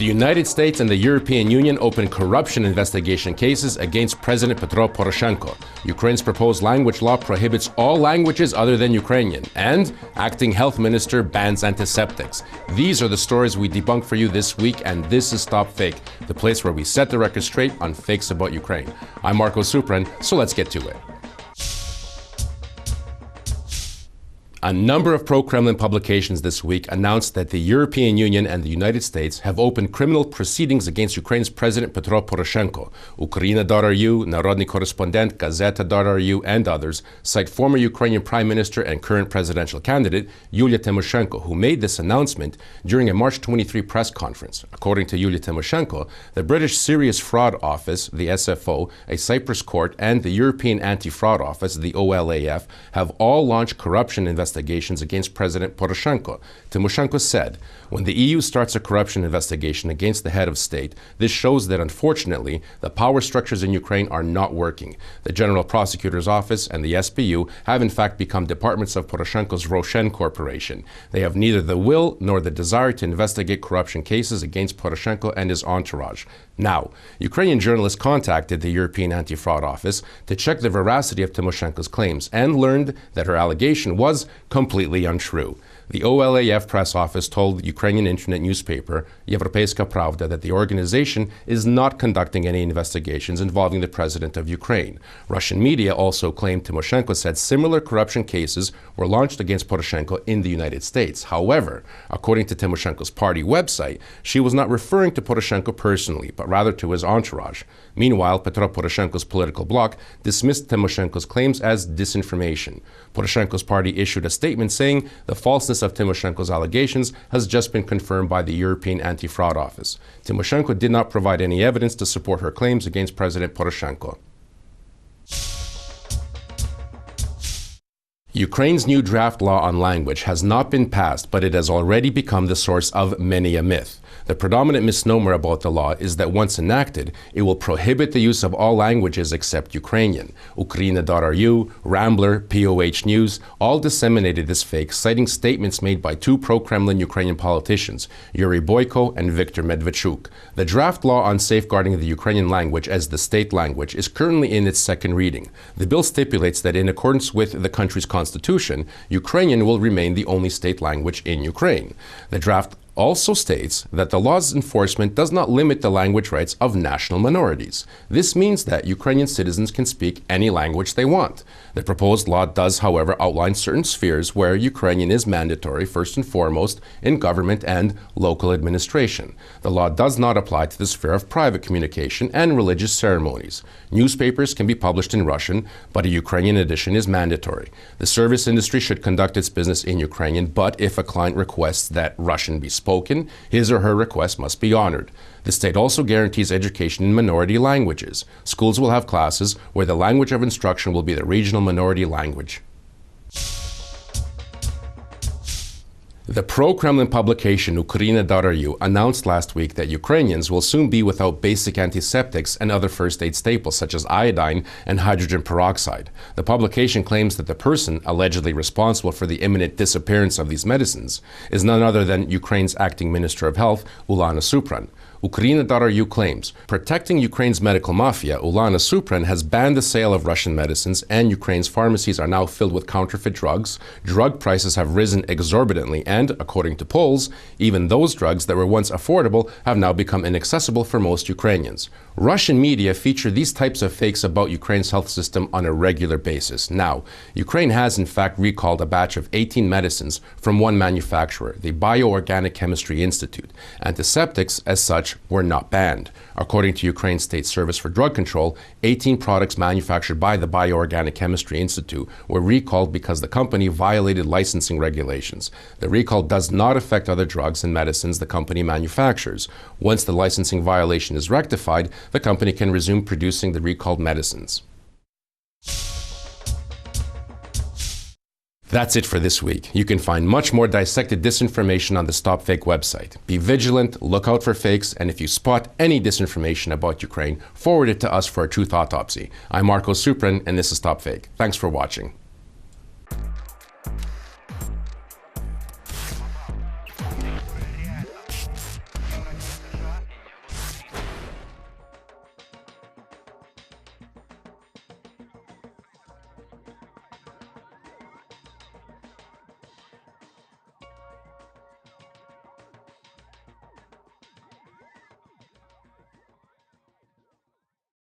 The United States and the European Union opened corruption investigation cases against President Petro Poroshenko. Ukraine's proposed language law prohibits all languages other than Ukrainian, and acting health minister bans antiseptics. These are the stories we debunk for you this week, and this is StopFake, the place where we set the record straight on fakes about Ukraine. I'm Marko Suprun, so let's get to it. A number of pro-Kremlin publications this week announced that the European Union and the United States have opened criminal proceedings against Ukraine's President Petro Poroshenko. Ukraina.ru, Narodny Korrespondent, Gazeta.ru, and others cite former Ukrainian Prime Minister and current presidential candidate Yulia Tymoshenko, who made this announcement during a March 23 press conference. According to Yulia Tymoshenko, the British Serious Fraud Office, the SFO, a Cyprus court, and the European Anti-Fraud Office, the OLAF, have all launched corruption investigations against President Poroshenko. Tymoshenko said, "When the EU starts a corruption investigation against the head of state, this shows that unfortunately the power structures in Ukraine are not working. The General Prosecutor's Office and the SBU have in fact become departments of Poroshenko's Roshen Corporation. They have neither the will nor the desire to investigate corruption cases against Poroshenko and his entourage." Now, Ukrainian journalists contacted the European Anti-Fraud Office to check the veracity of Tymoshenko's claims and learned that her allegation was completely untrue. The OLAF press office told Ukrainian internet newspaper Европейska Pravda that the organization is not conducting any investigations involving the president of Ukraine. Russian media also claimed Tymoshenko said similar corruption cases were launched against Poroshenko in the United States. However, according to Tymoshenko's party website, she was not referring to Poroshenko personally, but rather to his entourage. Meanwhile, Petro Poroshenko's political bloc dismissed Tymoshenko's claims as disinformation. Poroshenko's party issued a statement saying the falseness of Tymoshenko's allegations has just been confirmed by the European Anti-Fraud Office. Tymoshenko did not provide any evidence to support her claims against President Poroshenko. Ukraine's new draft law on language has not been passed, but it has already become the source of many a myth. The predominant misnomer about the law is that once enacted, it will prohibit the use of all languages except Ukrainian. Ukraina.ru, Rambler, POH News all disseminated this fake, citing statements made by two pro-Kremlin Ukrainian politicians, Yuri Boyko and Viktor Medvedchuk. The draft law on safeguarding the Ukrainian language as the state language is currently in its second reading. The bill stipulates that in accordance with the country's constitution, Ukrainian will remain the only state language in Ukraine. The draft also states that the law's enforcement does not limit the language rights of national minorities. This means that Ukrainian citizens can speak any language they want. The proposed law does, however, outline certain spheres where Ukrainian is mandatory, first and foremost, in government and local administration. The law does not apply to the sphere of private communication and religious ceremonies. Newspapers can be published in Russian, but a Ukrainian edition is mandatory. The service industry should conduct its business in Ukrainian, but if a client requests that Russian be spoken, his or her request must be honored. The state also guarantees education in minority languages. Schools will have classes where the language of instruction will be the regional minority language. The pro-Kremlin publication Ukraina.ru announced last week that Ukrainians will soon be without basic antiseptics and other first aid staples such as iodine and hydrogen peroxide. The publication claims that the person allegedly responsible for the imminent disappearance of these medicines is none other than Ukraine's acting Minister of Health, Marko Suprun. Ukraina.ru claims, protecting Ukraine's medical mafia, Marko Suprun has banned the sale of Russian medicines, and Ukraine's pharmacies are now filled with counterfeit drugs. Drug prices have risen exorbitantly, and, according to polls, even those drugs that were once affordable have now become inaccessible for most Ukrainians. Russian media feature these types of fakes about Ukraine's health system on a regular basis. Now, Ukraine has in fact recalled a batch of 18 medicines from one manufacturer, the Bioorganic Chemistry Institute. Antiseptics, as such, were not banned. According to Ukraine's State Service for Drug Control, 18 products manufactured by the Bioorganic Chemistry Institute were recalled because the company violated licensing regulations. The recall does not affect other drugs and medicines the company manufactures. Once the licensing violation is rectified, the company can resume producing the recalled medicines. That's it for this week. You can find much more dissected disinformation on the StopFake website. Be vigilant, look out for fakes, and if you spot any disinformation about Ukraine, forward it to us for a truth autopsy. I'm Marko Suprun, and this is StopFake. Thanks for watching.